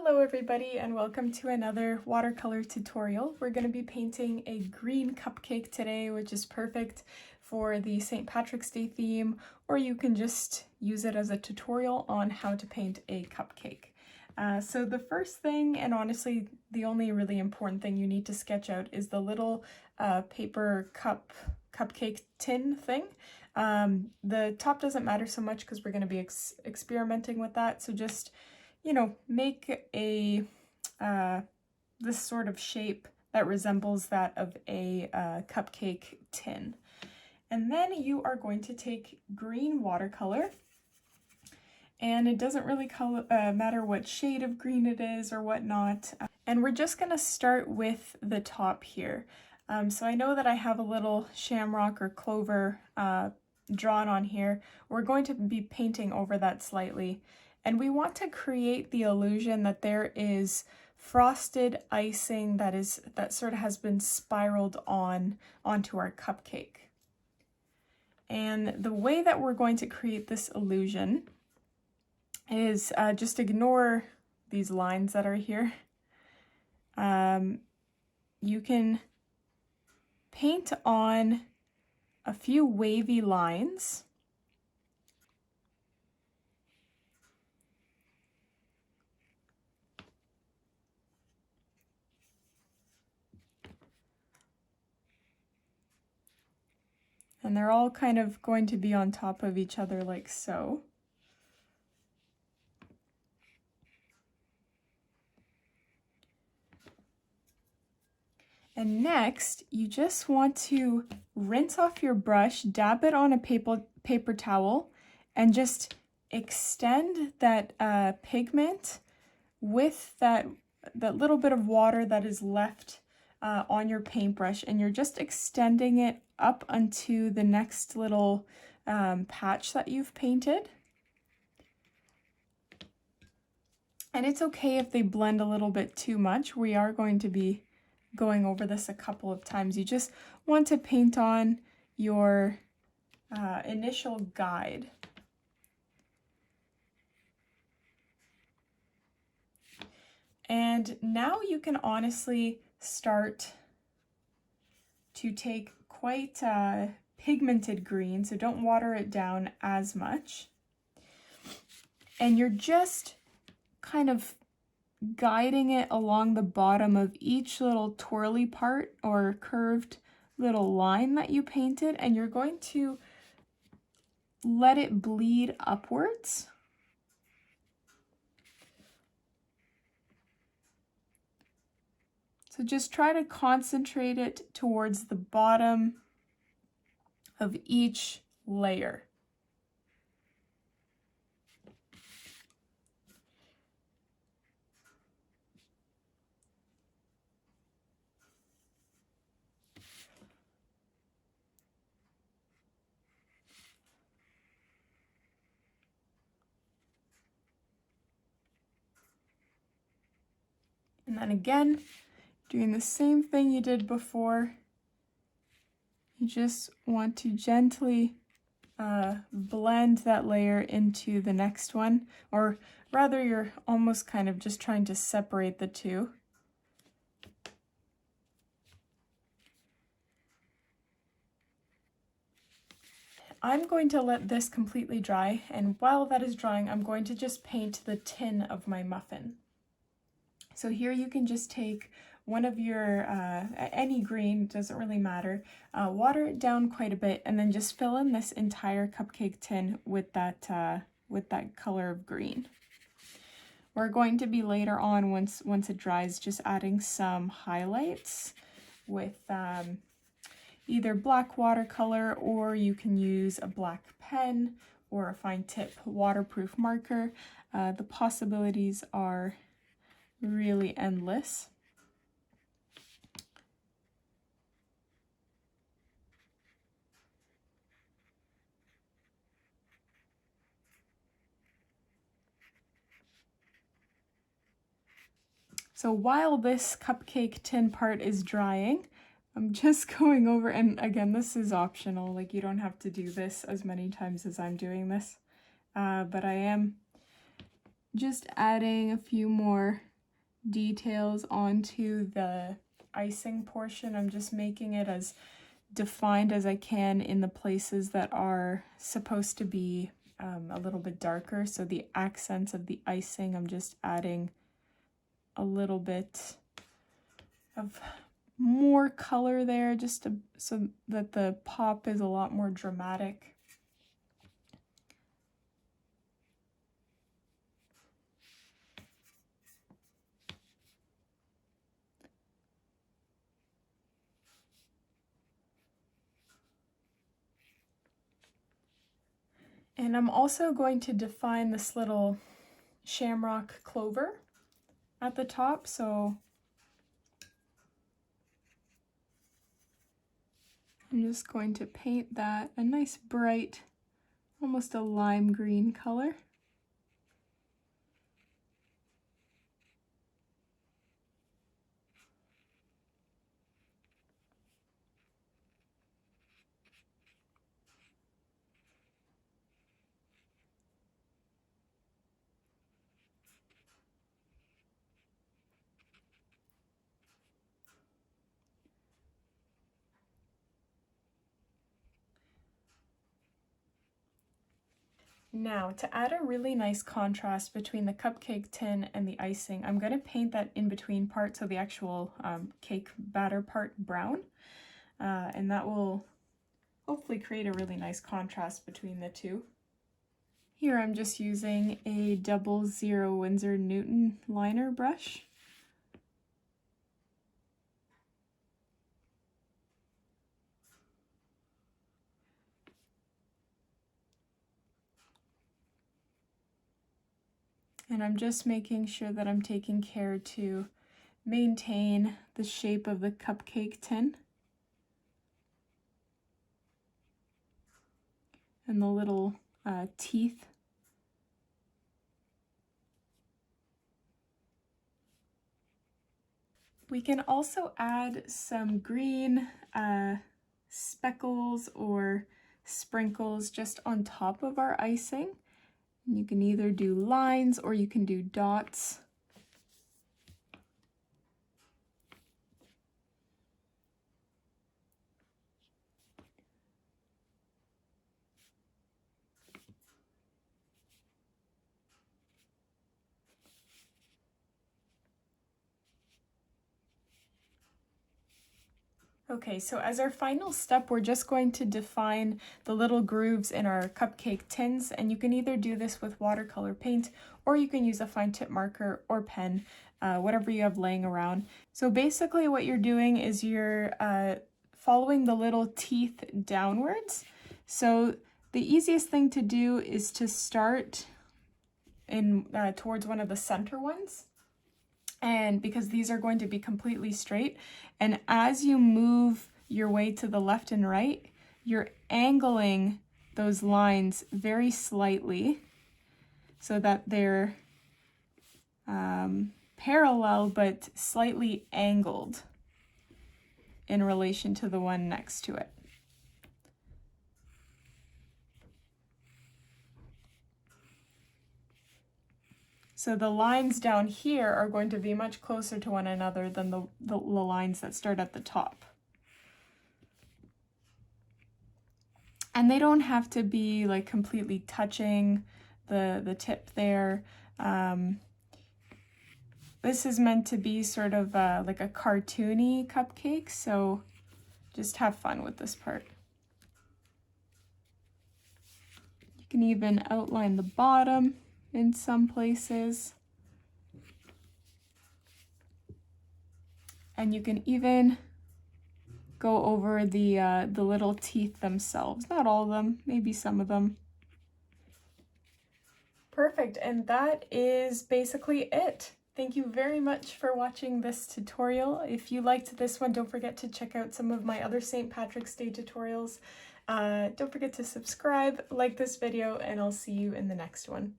Hello everybody and welcome to another watercolor tutorial. We're going to be painting a green cupcake today, which is perfect for the St. Patrick's Day theme, or you can just use it as a tutorial on how to paint a cupcake. So the first thing, and honestly the only really important thing you need to sketch out, is the little paper cupcake tin thing. The top doesn't matter so much because we're going to be experimenting with that, so just make a this sort of shape that resembles that of a cupcake tin. And then you are going to take green watercolor, and it doesn't really matter what shade of green it is or whatnot. And we're just going to start with the top here. So I know that I have a little shamrock or clover drawn on here. We're going to be painting over that slightly. And we want to create the illusion that there is frosted icing that sort of has been spiraled onto our cupcake. And the way that we're going to create this illusion is just ignore these lines that are here. You can paint on a few wavy lines. And they're all kind of going to be on top of each other like so. And next, you just want to rinse off your brush, dab it on a paper towel, and just extend that pigment with that little bit of water that is left on your paintbrush, and you're just extending it up onto the next little patch that you've painted. And it's okay if they blend a little bit too much. We are going to be going over this a couple of times. You just want to paint on your initial guide. And now you can honestly start to take quite pigmented green, so don't water it down as much. And you're just kind of guiding it along the bottom of each little twirly part or curved little line that you painted, and you're going to let it bleed upwards. So just try to concentrate it towards the bottom of each layer. And then again, doing the same thing you did before. You just want to gently blend that layer into the next one, or rather you're almost kind of just trying to separate the two. I'm going to let this completely dry, and while that is drying, I'm going to just paint the tin of my muffin. So here you can just take one of your, any green, doesn't really matter, water it down quite a bit, and then just fill in this entire cupcake tin with that color of green. We're going to be later on, once it dries, just adding some highlights with either black watercolor, or you can use a black pen or a fine tip waterproof marker. The possibilities are really endless. So while this cupcake tin part is drying, I'm just going over, and again, this is optional, like you don't have to do this as many times as I'm doing this, but I am just adding a few more details onto the icing portion. I'm just making it as defined as I can in the places that are supposed to be a little bit darker. So the accents of the icing, I'm just adding a little bit of more color there, just so that the pop is a lot more dramatic. And I'm also going to define this little shamrock clover at the top, so I'm just going to paint that a nice bright, almost a lime green color. Now, to add a really nice contrast between the cupcake tin and the icing, I'm going to paint that in between part, so the actual cake batter part brown, and that will hopefully create a really nice contrast between the two. Here I'm just using a 00 Winsor Newton liner brush. And I'm just making sure that I'm taking care to maintain the shape of the cupcake tin. And the little teeth. We can also add some green speckles or sprinkles just on top of our icing. You can either do lines or you can do dots. Okay, so as our final step, we're just going to define the little grooves in our cupcake tins, and you can either do this with watercolor paint, or you can use a fine tip marker or pen, whatever you have laying around. So basically what you're doing is you're following the little teeth downwards. So the easiest thing to do is to start in towards one of the center ones. And because these are going to be completely straight, and as you move your way to the left and right, you're angling those lines very slightly so that they're parallel but slightly angled in relation to the one next to it. So the lines down here are going to be much closer to one another than the lines that start at the top. And they don't have to be like completely touching the tip there. This is meant to be sort of like a cartoony cupcake, so just have fun with this part. You can even outline the bottom in some places. And you can even go over the little teeth themselves. Not all of them, maybe some of them. Perfect, and that is basically it. Thank you very much for watching this tutorial. If you liked this one, don't forget to check out some of my other St. Patrick's Day tutorials. Don't forget to subscribe, like this video, and I'll see you in the next one.